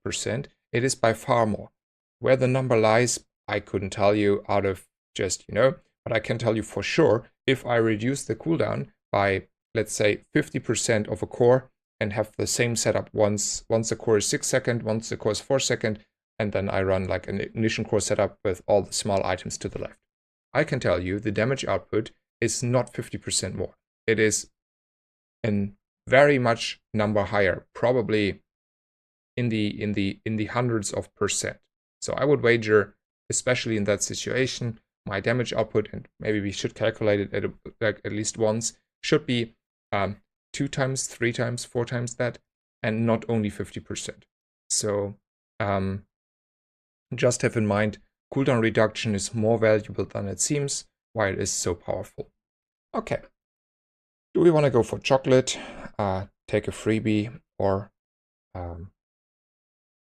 50%, it is by far more. Where the number lies, I couldn't tell you out of just, but I can tell you for sure, if I reduce the cooldown by, let's say, 50% of a core and have the same setup once the core is 6 seconds, once the core is 4 seconds, and then I run like an ignition core setup with all the small items to the left. I can tell you the damage output is not 50% more. It is a very much number higher, probably in the hundreds of percent. So I would wager, especially in that situation, my damage output, and maybe we should calculate it at least once, should be 2 times, 3 times, 4 times that, and not only 50%. So just have in mind, cooldown reduction is more valuable than it seems, why it is so powerful. Okay. Do we want to go for chocolate, take a freebie, or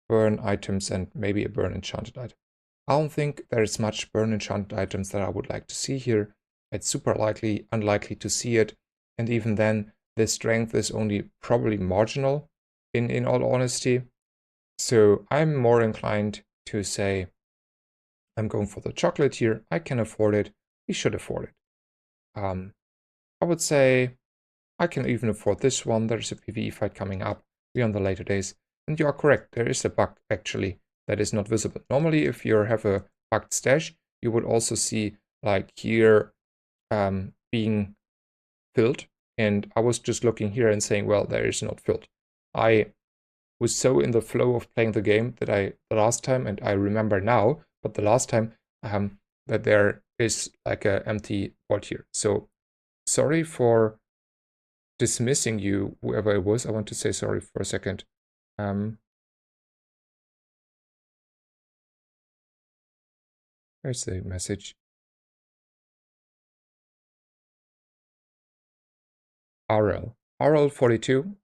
burn items and maybe a burn enchanted item? I don't think there is much burn enchanted items that I would like to see here. It's super unlikely to see it, and even then, the strength is only probably marginal, in all honesty. So I'm more inclined to say, I'm going for the chocolate here. I can afford it. We should afford it. I would say I can even afford this one. There's a PvE fight coming up beyond the later days. And you are correct, there is a bug actually that is not visible. Normally, if you have a bugged stash, you would also see like here being filled. And I was just looking here and saying, well, there is not filled. I was so in the flow of playing the game that the last time, and I remember now, but the last time that there is like an empty board here. So sorry for dismissing you, whoever it was. I want to say sorry for a second. Where's the message? RL42.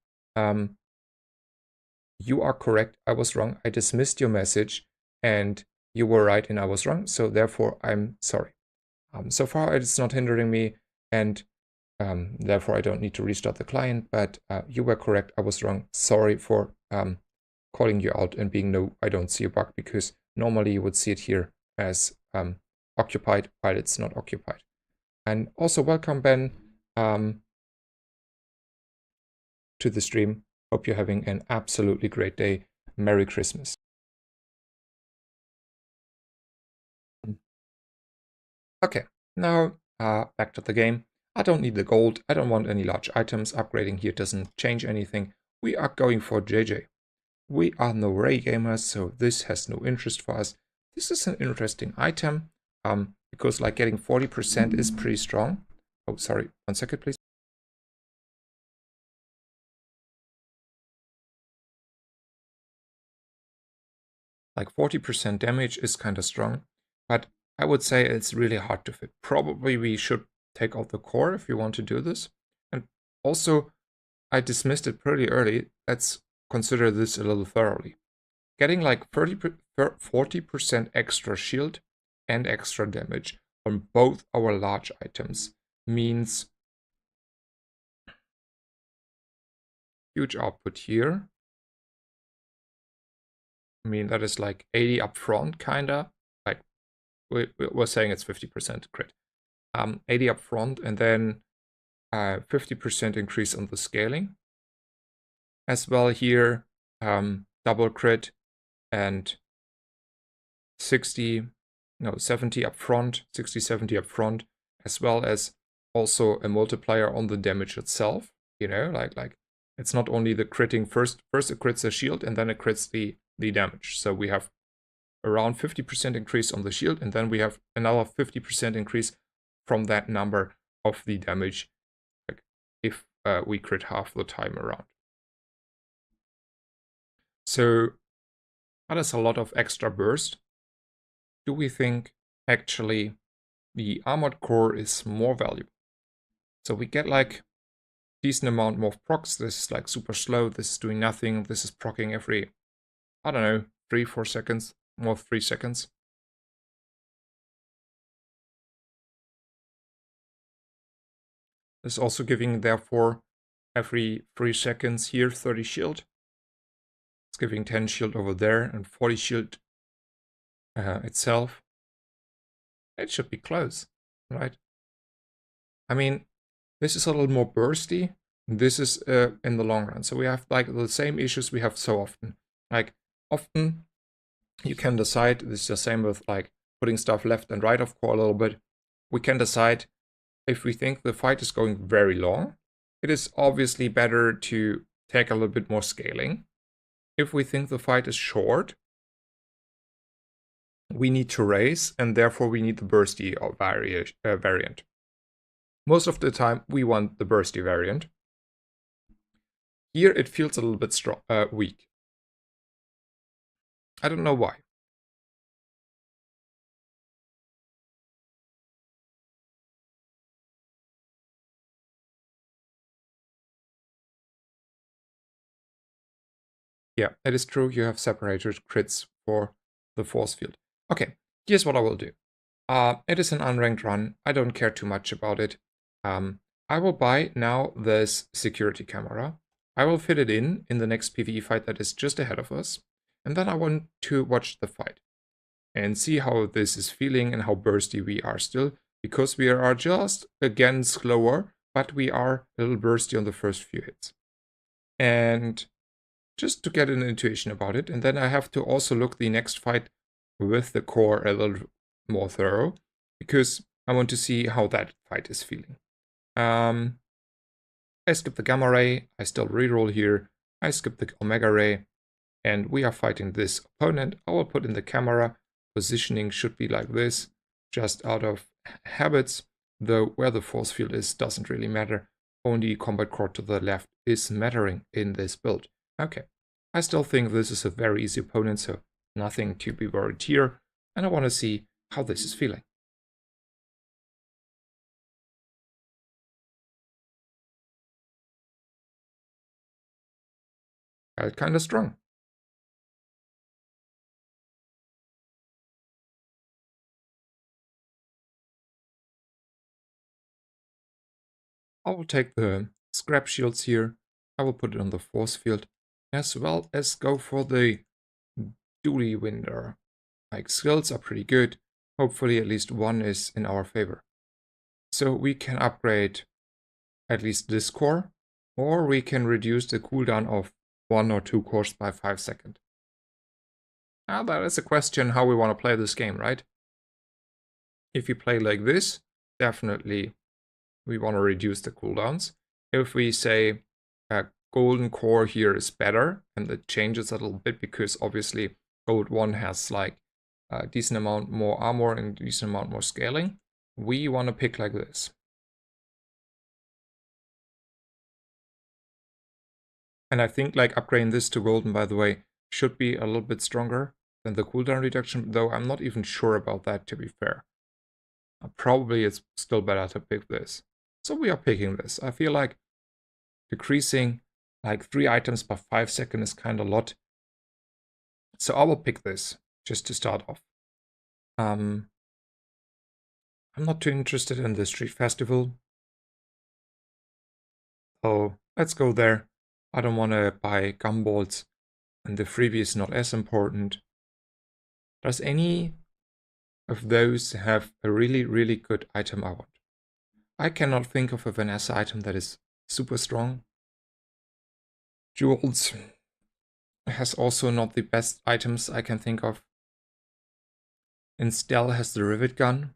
You are correct. I was wrong. I dismissed your message, and you were right, and I was wrong. So therefore, I'm sorry. So far, it's not hindering me, and therefore, I don't need to restart the client. But you were correct. I was wrong. Sorry for calling you out and being no, I don't see a bug, because normally you would see it here as occupied while it's not occupied. And also welcome, Ben, to the stream. Hope you're having an absolutely great day. Merry Christmas. Okay, now back to the game. I don't need the gold. I don't want any large items. Upgrading here doesn't change anything. We are going for JJ. We are no Ray gamers, so this has no interest for us. This is an interesting item, because like getting 40% is pretty strong. Oh, sorry, 1 second, please. Like 40% damage is kind of strong, but I would say it's really hard to fit. Probably we should take out the core if you want to do this. And also, I dismissed it pretty early. Let's consider this a little thoroughly. Getting like 40% extra shield and extra damage on both our large items means huge output here. I mean, that is like 80 up front, kinda. Like, we're saying it's 50% crit. 80 up front, and then 50% increase on the scaling. As well here, double crit and 70 up front, 60, 70 up front, as well as also a multiplier on the damage itself. Like it's not only the critting first it crits the shield and then it crits the damage. So we have around 50% increase on the shield, and then we have another 50% increase from that number of the damage, like if we crit half the time around. So that is a lot of extra burst. Do we think actually the armored core is more valuable? So we get like decent amount more procs. This is like super slow. This is doing nothing. This is proccing every, I don't know, 3-4 seconds, more 3 seconds. This is also giving, therefore, every 3 seconds here 30 shield. It's giving 10 shield over there and 40 shield itself. It should be close, right? I mean, this is a little more bursty. This is in the long run. So we have like the same issues we have so often. Like often you can decide, this is the same with like putting stuff left and right of core a little bit. We can decide if we think the fight is going very long. It is obviously better to take a little bit more scaling. If we think the fight is short, we need to raise, and therefore we need the bursty variant. Most of the time, we want the bursty variant. Here, it feels a little bit strong, weak. I don't know why. Yeah, it is true. You have separated crits for the force field. Okay, here's what I will do. It is an unranked run. I don't care too much about it. I will buy now this security camera. I will fit it in the next PvE fight that is just ahead of us. And then I want to watch the fight and see how this is feeling and how bursty we are still. Because we are just, again, slower, but we are a little bursty on the first few hits. And just to get an intuition about it. And then I have to also look the next fight with the core a little more thorough, because I want to see how that fight is feeling. I skip the gamma ray, I still reroll here, I skip the omega ray, and we are fighting this opponent. I will put in the camera. Positioning should be like this, just out of habits, though where the force field is doesn't really matter. Only combat core to the left is mattering in this build. Okay, I still think this is a very easy opponent, so nothing to be worried here, and I want to see how this is feeling. Felt kinda strong. I will take the scrap shields here. I will put it on the force field, as well as go for the duty window. Like, skills are pretty good. Hopefully at least one is in our favor. So we can upgrade at least this core, or we can reduce the cooldown of 1 or 2 cores by 5 seconds. Now that is a question how we want to play this game, right? If you play like this, definitely we want to reduce the cooldowns. If we say a golden core here is better, and it changes a little bit because obviously gold 1 has like a decent amount more armor and a decent amount more scaling, we want to pick like this. And I think like upgrading this to golden, by the way, should be a little bit stronger than the cooldown reduction, though I'm not even sure about that, to be fair. Probably it's still better to pick this. So we are picking this. I feel like decreasing like 3 items per 5 seconds is kind of a lot. So I will pick this just to start off. I'm not too interested in the street festival. Oh, let's go there. I don't want to buy gumballs, and the freebie is not as important. Does any of those have a really, really good item I want? I cannot think of a Vanessa item that is super strong. Jewels has also not the best items I can think of. And Stell has the rivet gun,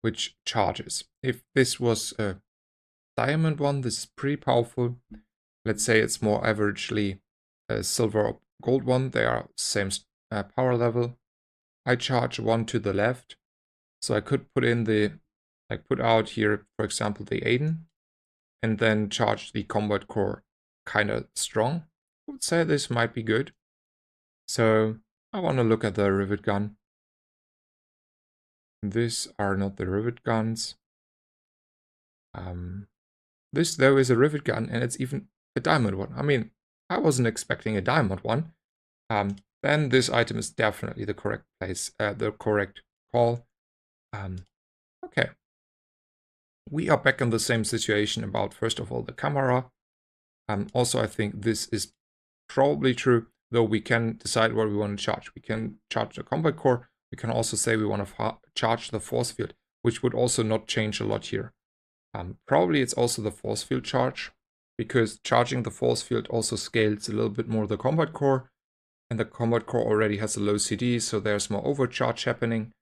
which charges. If this was a diamond one, this is pretty powerful. Let's say it's more averagely a silver or gold one. They are same power level. I charge one to the left. So I could put in the, like put out here, for example, the Aiden, and then charge the combat core kind of strong. I would say this might be good. So I want to look at the rivet gun. These are not the rivet guns. This though is a rivet gun, and it's even a diamond one. I mean, I wasn't expecting a diamond one. Then this item is definitely the correct place, the correct call. Okay. We are back in the same situation about, first of all, the camera. Also, I think this is probably true, though we can decide what we want to charge. We can charge the combat core. We can also say we want to charge the force field, which would also not change a lot here. Probably it's also the force field charge, because charging the force field also scales a little bit more the combat core, and the combat core already has a low CD, so there's more overcharge happening.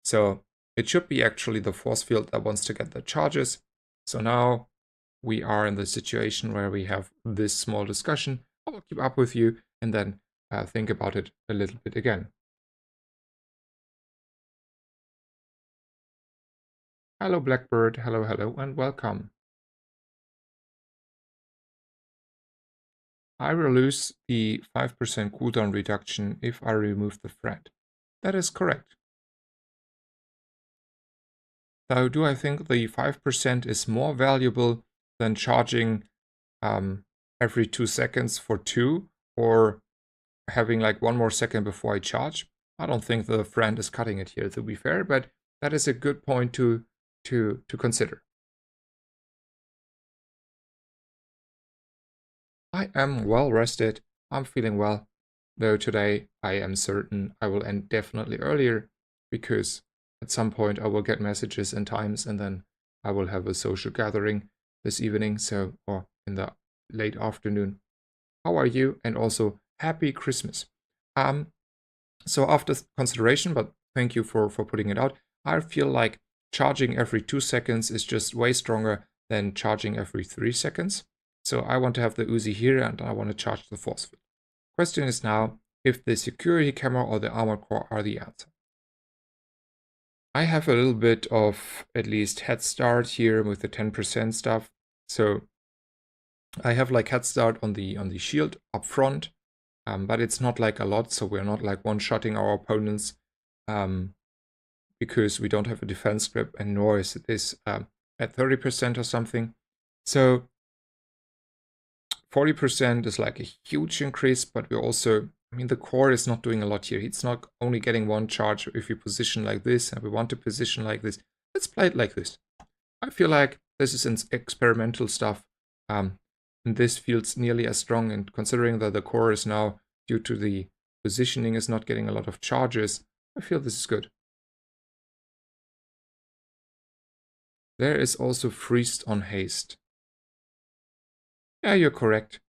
So it should be actually the force field that wants to get the charges. So now we are in the situation where we have this small discussion. I will keep up with you and then think about it a little bit again. Hello, Blackbird. Hello, hello, and welcome. I will lose the 5% cooldown reduction if I remove the thread. That is correct. So do I think the 5% is more valuable than charging every 2 seconds for 2, or having like 1 more second before I charge? I don't think the friend is cutting it here, to be fair, but that is a good point to consider. I am well rested. I'm feeling well, though today I am certain I will end definitely earlier, because at some point I will get messages and times, and then I will have a social gathering this evening, or in the late afternoon. How are you? And also happy Christmas. So after consideration, but thank you for putting it out, I feel like charging every 2 seconds is just way stronger than charging every 3 seconds. So I want to have the Uzi here, and I want to charge the force field. Question is now if the security camera or the armor core are the answer. I have a little bit of at least head start here with the 10% stuff. So I have like head start on the shield up front, but it's not like a lot, so we're not like one-shotting our opponents because we don't have a defense grip, and nor is this at 30% or something. So 40% is like a huge increase, but we're also, I mean, the core is not doing a lot here. It's not only getting 1 charge if you position like this, and we want to position like this. Let's play it like this. I feel like this is experimental stuff, and this feels nearly as strong, and considering that the core is now, due to the positioning, is not getting a lot of charges, I feel this is good. There is also freezed on haste. Yeah, you're correct.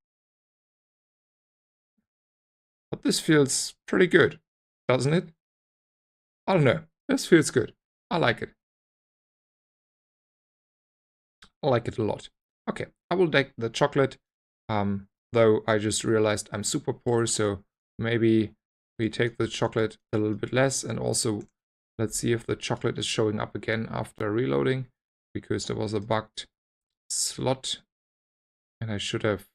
But this feels pretty good, doesn't it? I don't know. This feels good. I like it. I like it a lot. Okay, I will take the chocolate, though I just realized I'm super poor, so maybe we take the chocolate a little bit less, and also let's see if the chocolate is showing up again after reloading, because there was a bugged slot and I should have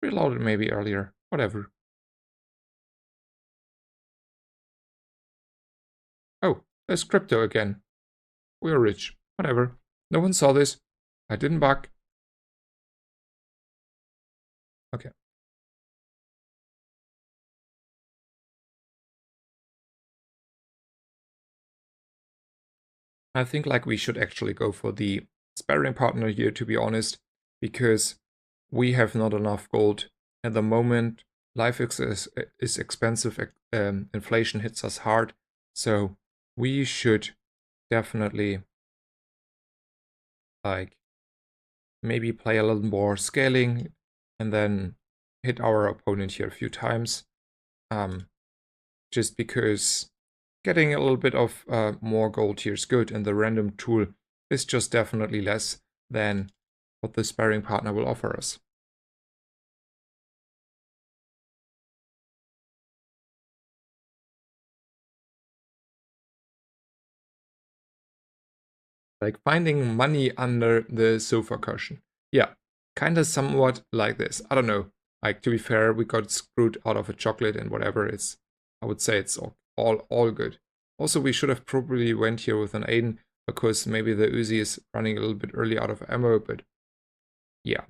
reloaded maybe earlier. Whatever. Oh, there's crypto again. We're rich. Whatever. No one saw this. I didn't bug. Okay. I think like we should actually go for the sparring partner here, to be honest, because we have not enough gold at the moment. Life is expensive. Inflation hits us hard. So we should definitely like maybe play a little more scaling and then hit our opponent here a few times. Just because getting a little bit of more gold here is good, and the random tool is just definitely less than what the sparring partner will offer us. Like finding money under the sofa cushion. Yeah, kind of somewhat like this. I don't know. Like, to be fair, we got screwed out of a chocolate and whatever. I would say it's all good. Also, we should have probably went here with an Aiden, because maybe the Uzi is running a little bit early out of ammo, but yeah.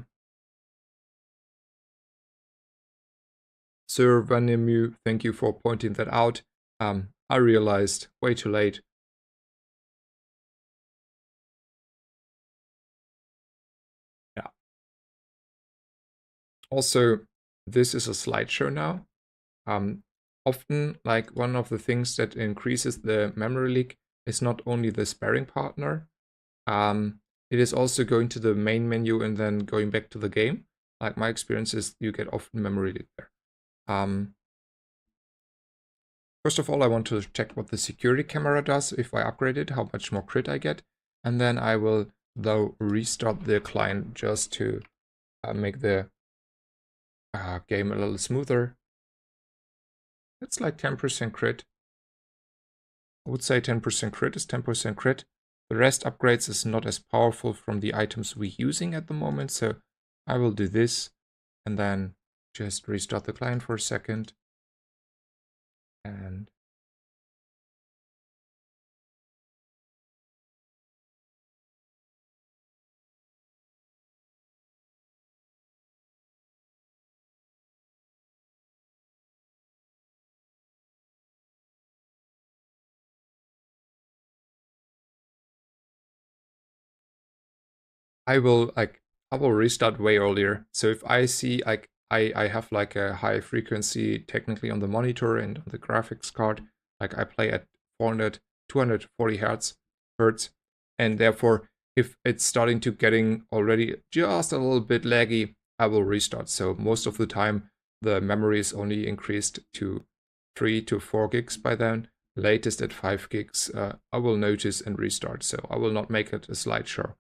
Sir Vanemu, thank you for pointing that out. I realized way too late. Yeah. Also, this is a slideshow now. Often, like, one of the things that increases the memory leak is not only the sparring partner, it is also going to the main menu and then going back to the game. Like, my experience is you get often memory leak there. First of all, I want to check what the security camera does if I upgrade it, how much more crit I get. And then I will, though, restart the client just to make the game a little smoother. It's like 10% crit. I would say 10% crit is 10% crit. The rest upgrades is not as powerful from the items we're using at the moment, so I will do this and then just restart the client for a second. And I will restart way earlier. So if I see like I have like a high frequency technically on the monitor and on the graphics card, like I play at 240 hertz, and therefore if it's starting to getting already just a little bit laggy, I will restart. So most of the time the memory is only increased to 3 to 4 gigs by then. Latest at 5 gigs, I will notice and restart. So I will not make it a slideshow.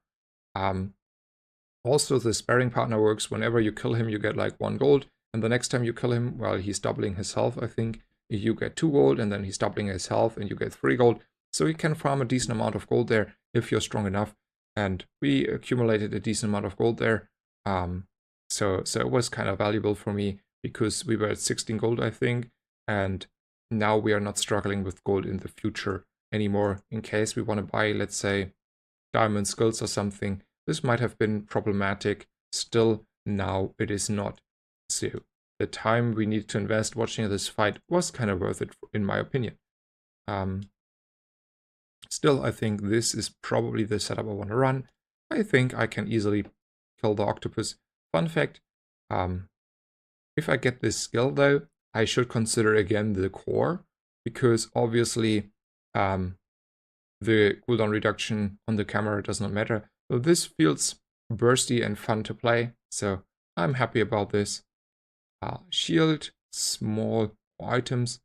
Also, the sparring partner works whenever you kill him, you get like 1 gold. And the next time you kill him, well, he's doubling his health, I think. You get 2 gold, and then he's doubling his health, and you get 3 gold. So you can farm a decent amount of gold there if you're strong enough. And we accumulated a decent amount of gold there. So it was kind of valuable for me because we were at 16 gold, I think. And now we are not struggling with gold in the future anymore. In case we want to buy, let's say, diamond skulls or something, this might have been problematic. Still, now it is not. So the time we need to invest watching this fight was kind of worth it, in my opinion. Still, I think this is probably the setup I want to run. I think I can easily kill the octopus. Fun fact, if I get this skill though, I should consider again the core, because obviously the cooldown reduction on the camera does not matter. So this feels bursty and fun to play, so I'm happy about this. Shield, small items.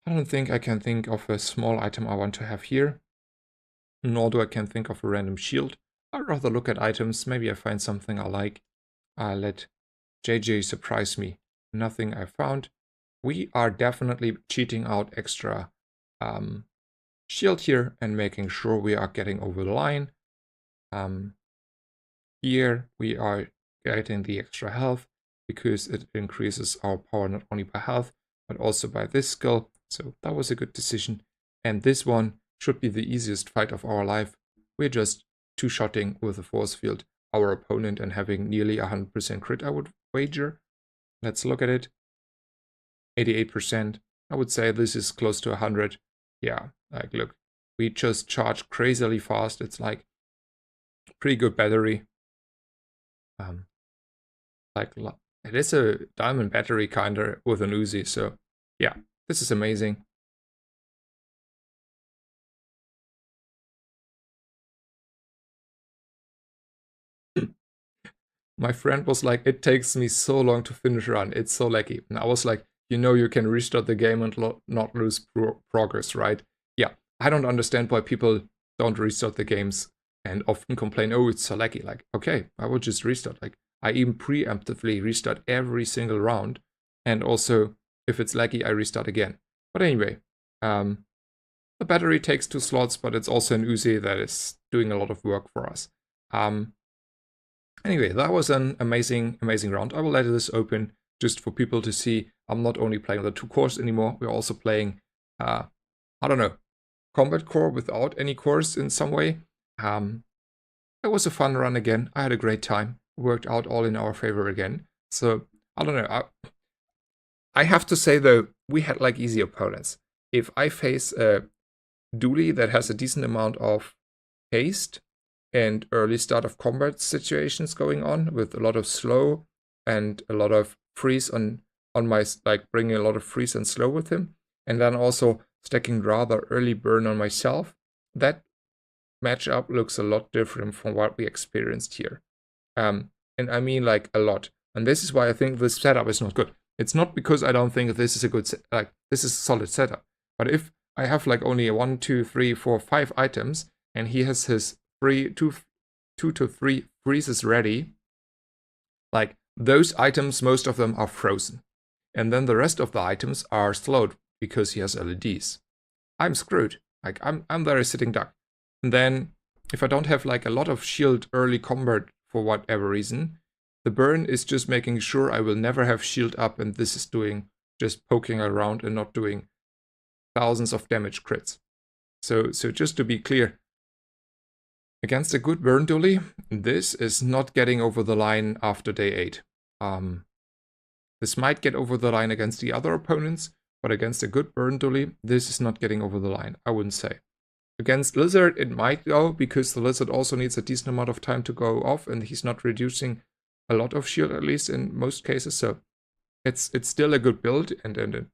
I don't think I can think of a small item I want to have here, nor do I can think of a random shield. I'd rather look at items, maybe I find something I like. Let JJ surprise me. Nothing I found. We are definitely cheating out extra shield here and making sure we are getting over the line. Here we are getting the extra health because it increases our power not only by health but also by this skill. So that was a good decision. And this one should be the easiest fight of our life. We're just two-shotting with a force field our opponent and having nearly 100% crit, I would wager. Let's look at it. 88%. I would say this is close to 100. Yeah, like look, we just charge crazily fast. It's like pretty good battery. Like it is a diamond battery kinda with an Uzi. So yeah, this is amazing. My friend was like, it takes me so long to finish a run. It's so laggy. And I was like, you know, you can restart the game and not lose progress, right? Yeah, I don't understand why people don't restart the games and often complain, oh, it's so laggy. Like, okay, I will just restart. Like, I even preemptively restart every single round. And also, if it's laggy, I restart again. But anyway, the battery takes 2 slots, but it's also an Uzi that is doing a lot of work for us. Anyway, that was an amazing round. I will let this open just for people to see. I'm not only playing the 2 cores anymore, we're also playing, I don't know, combat core without any cores in some way. It was a fun run again. I had a great time. Worked out all in our favor again. So, I don't know. I have to say though, we had like easy opponents. If I face a dually that has a decent amount of haste and early start of combat situations going on with a lot of slow and a lot of freeze on my, like bringing a lot of freeze and slow with him, and then also stacking rather early burn on myself. That matchup looks a lot different from what we experienced here. And I mean like a lot. And this is why I think this setup is not good. It's not because I don't think this is a good, like this is a solid setup. But if I have like only 1, 2, 3, 4, 5 items, and he has his two to three freezes ready, like those items, most of them are frozen. And then the rest of the items are slowed because he has LEDs. I'm screwed. Like I'm there sitting duck. And then if I don't have like a lot of shield early combat for whatever reason, the burn is just making sure I will never have shield up, and this is doing just poking around and not doing thousands of damage crits. So just to be clear, against a good burn dolly, this is not getting over the line after day 8. This might get over the line against the other opponents, but against a good burn dolly, this is not getting over the line, I wouldn't say. Against Lizard, it might go, because the Lizard also needs a decent amount of time to go off, and he's not reducing a lot of shield, at least in most cases, so it's still a good build, and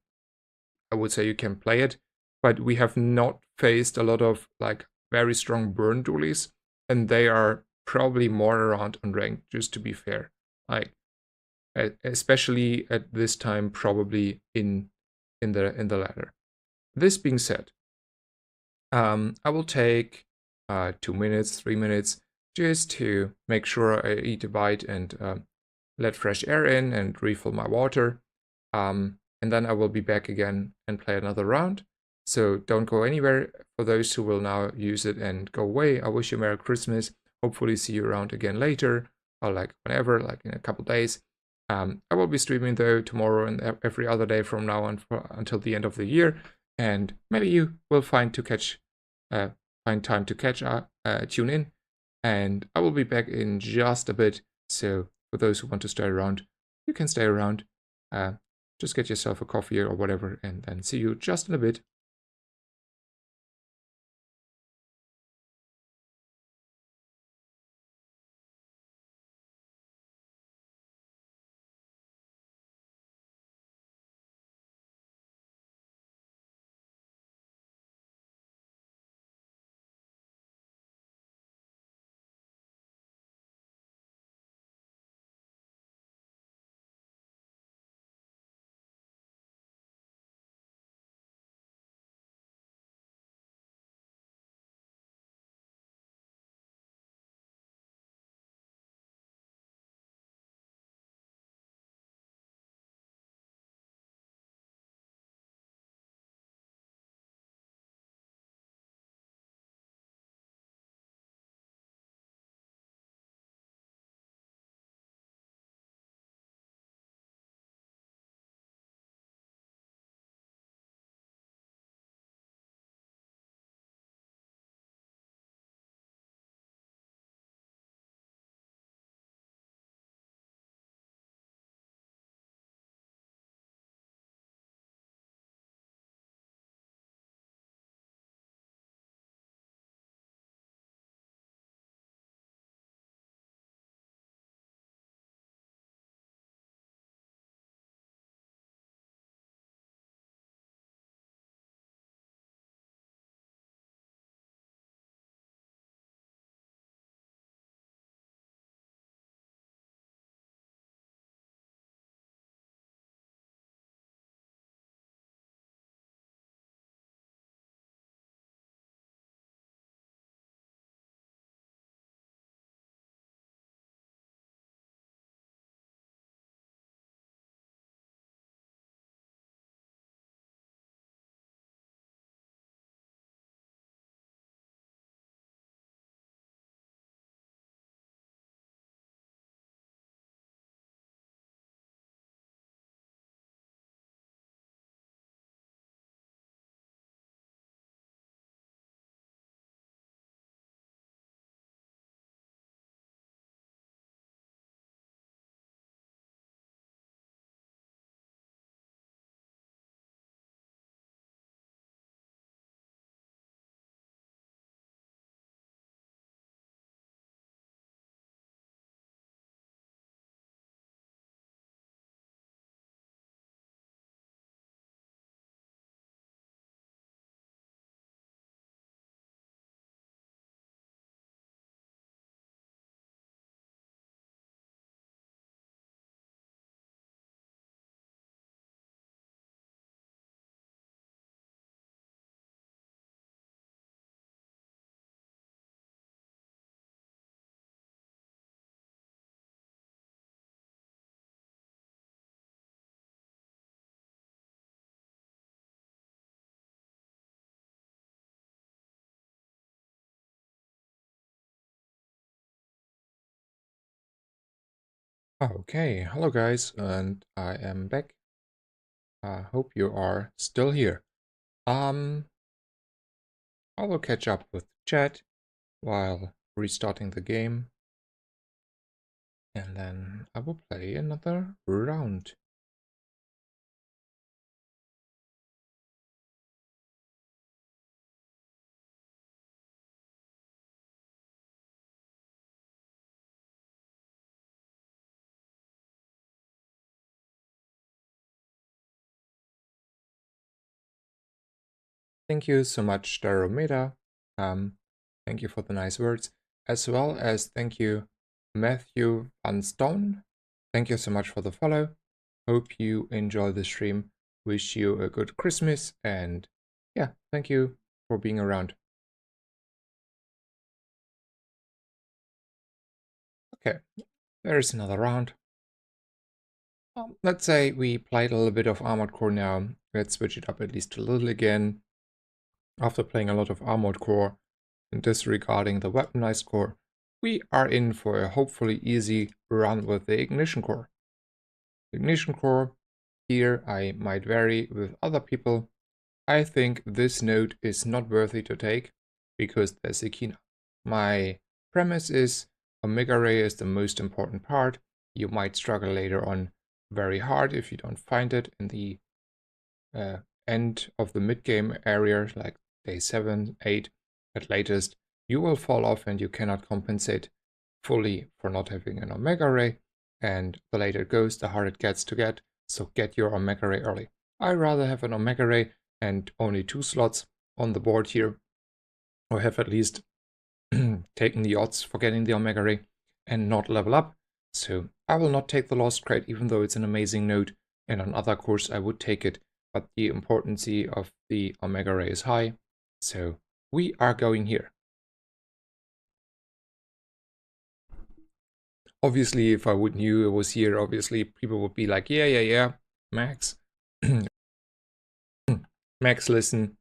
I would say you can play it, but we have not faced a lot of like very strong burn dollies, and they are probably more around unranked, just to be fair. Like, especially at this time, probably in the ladder. This being said, I will take 2 minutes, 3 minutes, just to make sure I eat a bite and let fresh air in and refill my water. And then I will be back again and play another round. So don't go anywhere. For those who will now use it and go away, I wish you Merry Christmas. Hopefully see you around again later, or like whenever, like in a couple days. I will be streaming though tomorrow and every other day from now on until the end of the year. And maybe you will find time to tune in. And I will be back in just a bit. So for those who want to stay around, you can stay around. Just get yourself a coffee or whatever, and then see you just in a bit. Okay, hello guys, and I am back. I hope you are still here. I will catch up with chat while restarting the game, and then I will play another round. Thank you so much, Daromeda. Thank you for the nice words, as well as thank you, Matthew Van Stone. Thank you so much for the follow. Hope you enjoy the stream. Wish you a good Christmas, and yeah, thank you for being around. Okay, there's another round. Let's say we played a little bit of Armored Core now. Let's switch it up at least a little again. After playing a lot of Armored Core and disregarding the Weaponized Core, we are in for a hopefully easy run with the Ignition Core. Ignition Core, here I might vary with other people. I think this node is not worthy to take because there's a Kina. My premise is Omega Ray is the most important part. You might struggle later on very hard if you don't find it in the end of the mid-game area, like day 7, 8 at latest. You will fall off and you cannot compensate fully for not having an Omega Ray, and the later it goes, the harder it gets to get, so get your Omega Ray early. I rather have an Omega Ray and only 2 slots on the board here, or have at least taken the odds for getting the Omega Ray and not level up. So I will not take the Lost Crate, even though it's an amazing node, and on other cores I would take it, but the importance of the Omega Ray is high, so we are going here. Obviously, if I would knew it was here, obviously people would be like, yeah, Max. Max, listen,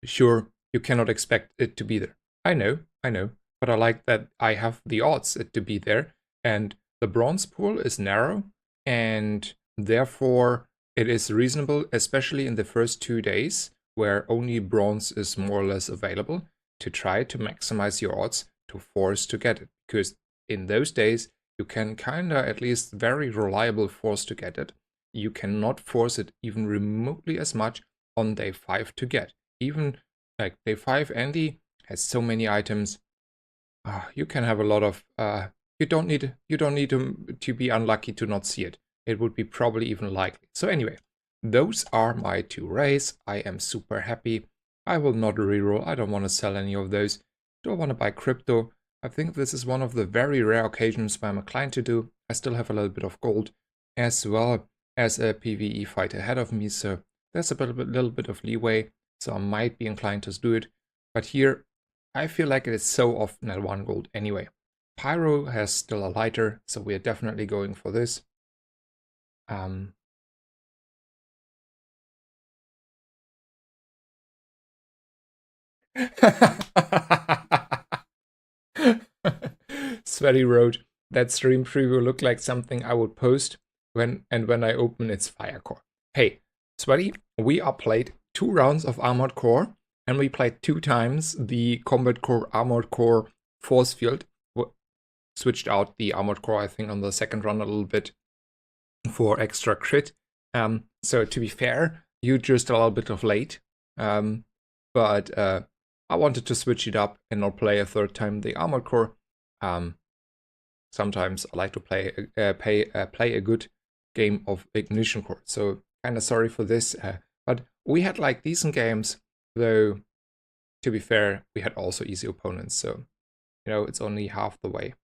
sure, you cannot expect it to be there. I know, but I like that I have the odds it to be there, and the bronze pool is narrow, and therefore it is reasonable, especially in the first 2 days, where only bronze is more or less available, to try to maximize your odds to force to get it, because in those days you can kinda at least very reliable force to get it. You cannot force it even remotely as much on day 5 to get. Even like day 5 Andy has so many items. You can have a lot of you don't need to be unlucky to not see it. It would be probably even likely. So anyway, those are my 2 rays. I am super happy. I will not reroll. I don't want to sell any of those. Don't want to buy crypto. I think this is one of the very rare occasions where I'm inclined to do. I still have a little bit of gold as well as a PvE fight ahead of me, so there's a little bit of leeway, so I might be inclined to do it. But here, I feel like it is so often at 1 gold anyway. Pyro has still a lighter, so we are definitely going for this. Sweaty Road. That stream preview looked like something I would post when I open its Firecore. Hey, Sweaty, we are played 2 rounds of Armored Core, and we played 2 times the Combat Core Armored Core Force Field. Switched out the Armored Core, I think, on the second run a little bit for extra crit. So to be fair, you just a little bit of late. But I wanted to switch it up and not play a 3rd time the Armored Core. Sometimes I like to play a good game of Ignition Core. So kind of sorry for this, but we had like decent games, though. To be fair, we had also easy opponents, so you know it's only half the way.